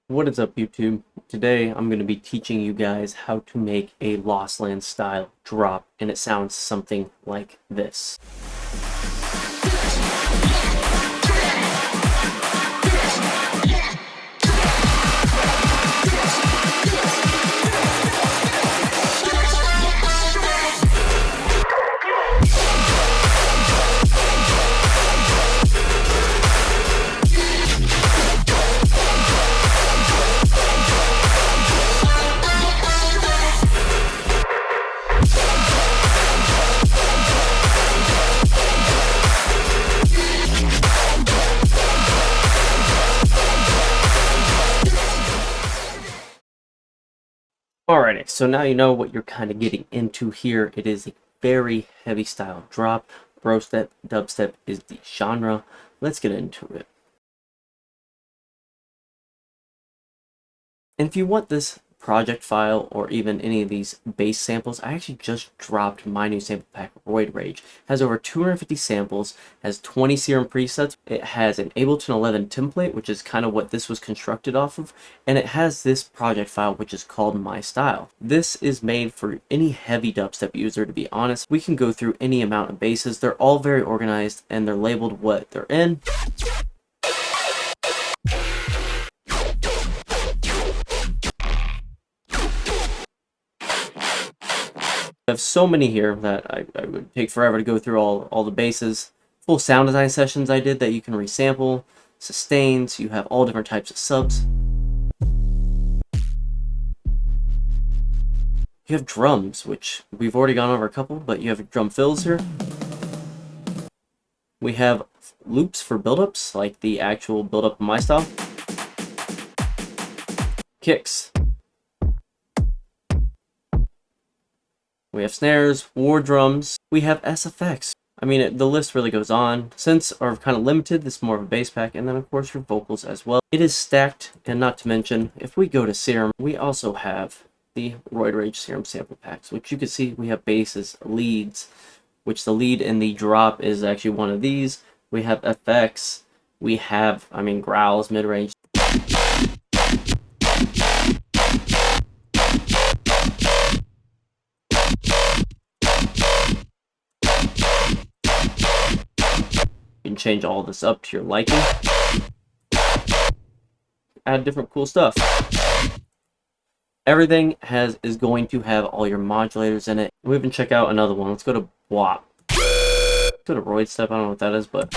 What is up, YouTube? Today I'm going to be teaching you guys how to make a Lost Land style drop, and it sounds something like this. Alrighty, so now you know what you're kind of getting into here. It is a very heavy style drop. Brostep, dubstep is the genre. Let's get into it. And if you want this project file or even any of these bass samples, I actually just dropped my new sample pack, ROID. It has over 250 samples, has 20 Serum presets. It has an Ableton 11 template, which is kind of what this was constructed off of, and it has this project file, which is called My Style. This is made for any heavy dubstep user, to be honest. We can go through any amount of basses. They're all very organized, and they're labeled what they're in. I have so many here that I would take forever to go through all the basses. Full sound design sessions I did that you can resample. Sustains, you have all different types of subs. You have drums, which we've already gone over a couple, but you have drum fills here. We have loops for buildups, like the actual buildup of My Style. Kicks. We have snares, war drums, we have SFX. I mean, the list really goes on. Synths are kind of limited, this is more of a bass pack, and then of course your vocals as well. It is stacked, and not to mention, if we go to Serum, we also have the ROID Serum sample packs, which you can see we have basses, leads, which the lead in the drop is actually one of these. We have FX, we have, growls, mid-range. You can change all this up to your liking. Add different cool stuff. Everything is going to have all your modulators in it. We even check out another one. Let's go to BOSSFIGHT. Let's go to Wheysted. I don't know what that is, but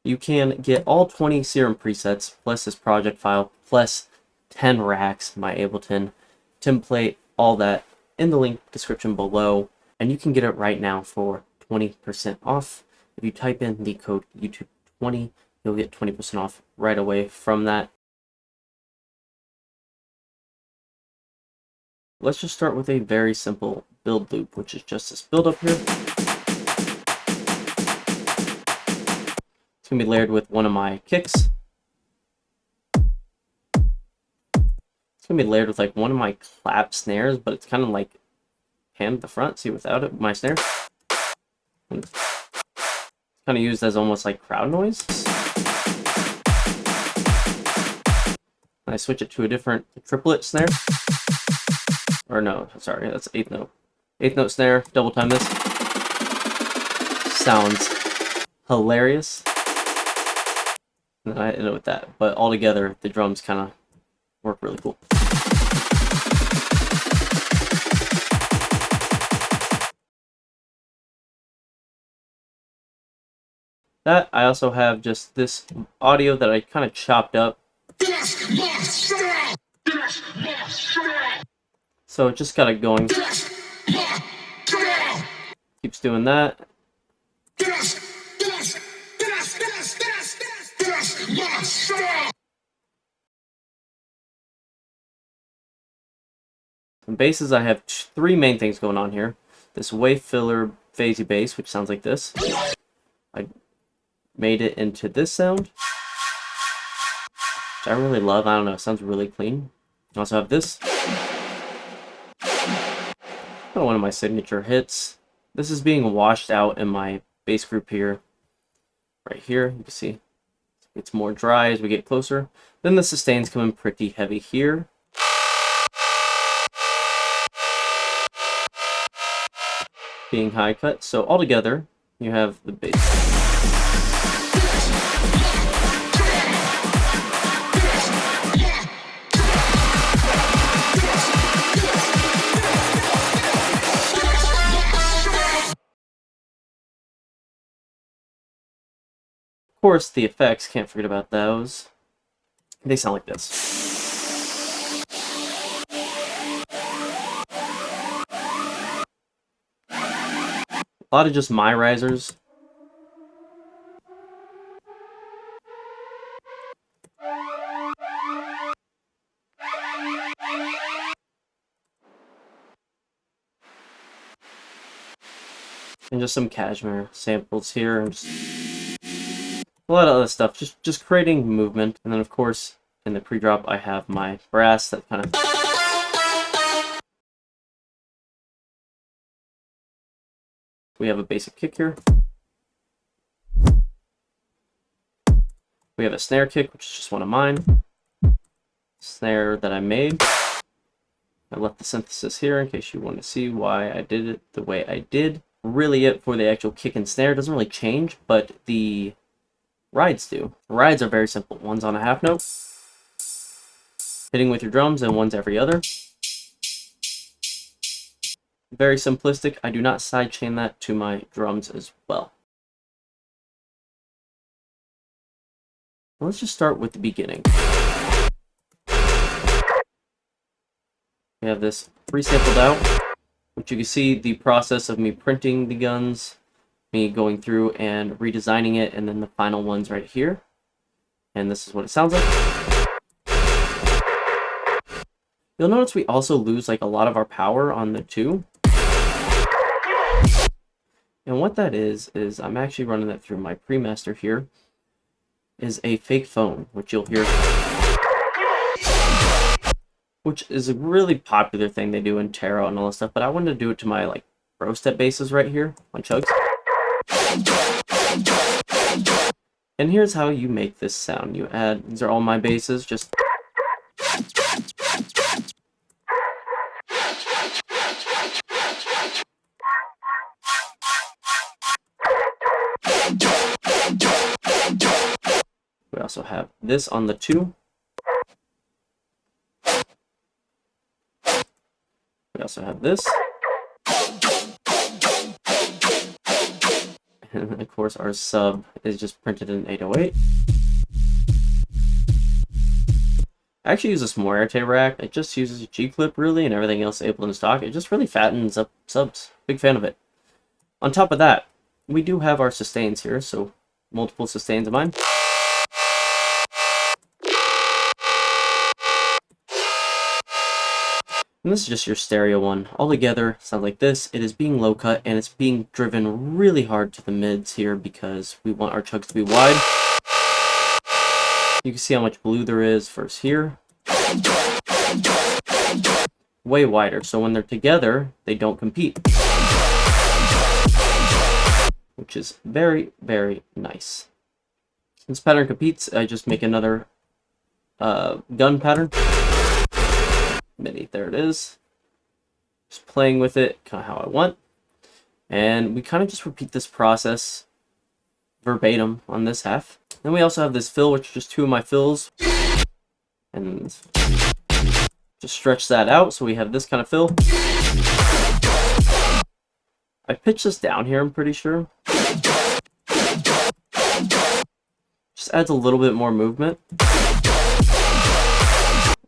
you can get all 20 Serum presets plus this project file plus 10 racks, my Ableton template, all that in the link description below, and you can get it right now for 20% off. If you type in the code YouTube20, you'll get 20% off right away from that. Let's just start with a very simple build loop, which is just this build up here. It's gonna be layered with one of my kicks. Gonna be layered with like one of my clap snares, but it's kind of like hand at the front. See, without it, my snare. And it's kind of used as almost like crowd noise. And I switch it to a different triplet snare. Or no, sorry, that's eighth note. Eighth note snare, double time this. Sounds hilarious. And I end it with that. But altogether, the drums kind of work really cool. That, I also have just this audio that I kind of chopped up. So it just got it going. Keeps doing that. And basses, I have three main things going on here. This Whey filler phasey bass, which sounds like this. I made it into this sound, which I really love. I don't know, it sounds really clean. I also have this. One of my signature hits. This is being washed out in my bass group here. right here. You can see it's more dry as we get closer. Then the sustains come in pretty heavy here. Being high cut. So altogether, you have the bass. Of course, the effects, can't forget about those. They sound like this. A lot of just my risers. And just some cashmere samples here. And just a lot of other stuff, just creating movement. And then of course in the pre-drop I have my brass that kind of we have a basic kick here. We have a snare kick, which is just one of mine. Snare that I made. I left the synthesis here in case you want to see why I did it the way I did. Really it for the actual kick and snare doesn't really change, but the rides do. The rides are very simple. One's on a half note, hitting with your drums, and one's every other. Very simplistic. I do not sidechain that to my drums as well. Let's just start with the beginning. We have this pre-sampled out, which you can see the process of me printing the guns, me going through and redesigning it, and then the final ones right here. And this is what it sounds like. You'll notice we also lose like a lot of our power on the 2. And what that is I'm actually running that through my pre-master here, is a fake phone, which you'll hear, which is a really popular thing they do in tarot and all this stuff, but I wanted to do it to my like Wheysted Basses right here on chugs. And here's how you make this sound. You add, these are all my basses, just we also have this on the 2. We also have this. And of course our sub is just printed in 808. I actually use a small Airtay rack. It just uses a G-clip really, and everything else Ableton stock. It just really fattens up subs. Big fan of it. On top of that, we do have our sustains here, so multiple sustains of mine. And this is just your stereo one. All together, sounds like this. It is being low cut, and it's being driven really hard to the mids here because we want our chugs to be wide. You can see how much blue there is first here. Way wider, so when they're together, they don't compete. Which is very, very nice. Since pattern competes, I just make another gun pattern. MIDI, there it is. Just playing with it kind of how I want. And we kind of just repeat this process verbatim on this half. Then we also have this fill, which are just 2 of my fills. And just stretch that out, so we have this kind of fill. I pitched this down here, I'm pretty sure. Just adds a little bit more movement.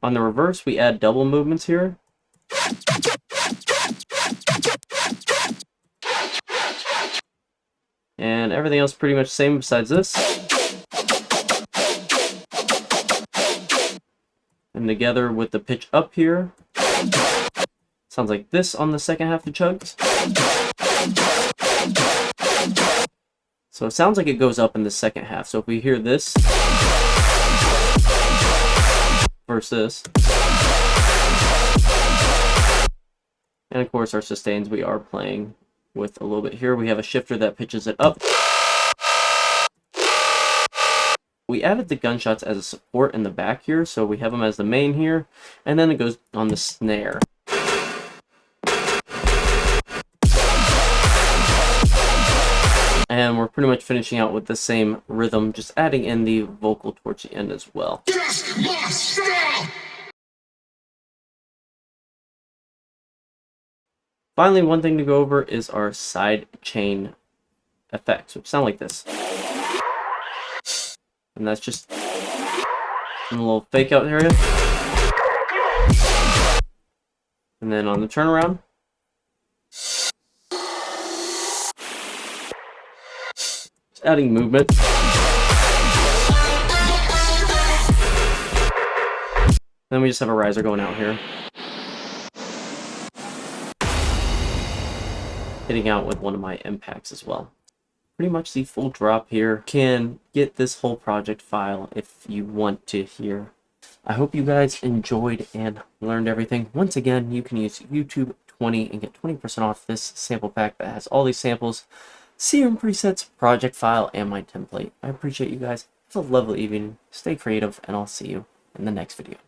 On the reverse, we add double movements here. And everything else pretty much the same besides this. And together with the pitch up here, sounds like this on the second half of chugs. So it sounds like it goes up in the second half. So if we hear this versus, and of course our sustains, we are playing with a little bit here. We have a shifter that pitches it up. We added the gunshots as a support in the back here, so we have them as the main here, and then it goes on the snare. And we're pretty much finishing out with the same rhythm, just adding in the vocal towards the end as well. Finally, one thing to go over is our side chain effects, which sound like this. And that's just in a little fake out area. And then on the turnaround, just adding movement. Then we just have a riser going out here. Hitting out with one of my impacts as well. Pretty much the full drop here. Can get this whole project file if you want to hear. I hope you guys enjoyed and learned everything. Once again, you can use YouTube 20 and get 20% off this sample pack that has all these samples, Serum presets, project file, and my template. I appreciate you guys. Have a lovely evening. Stay creative, and I'll see you in the next video.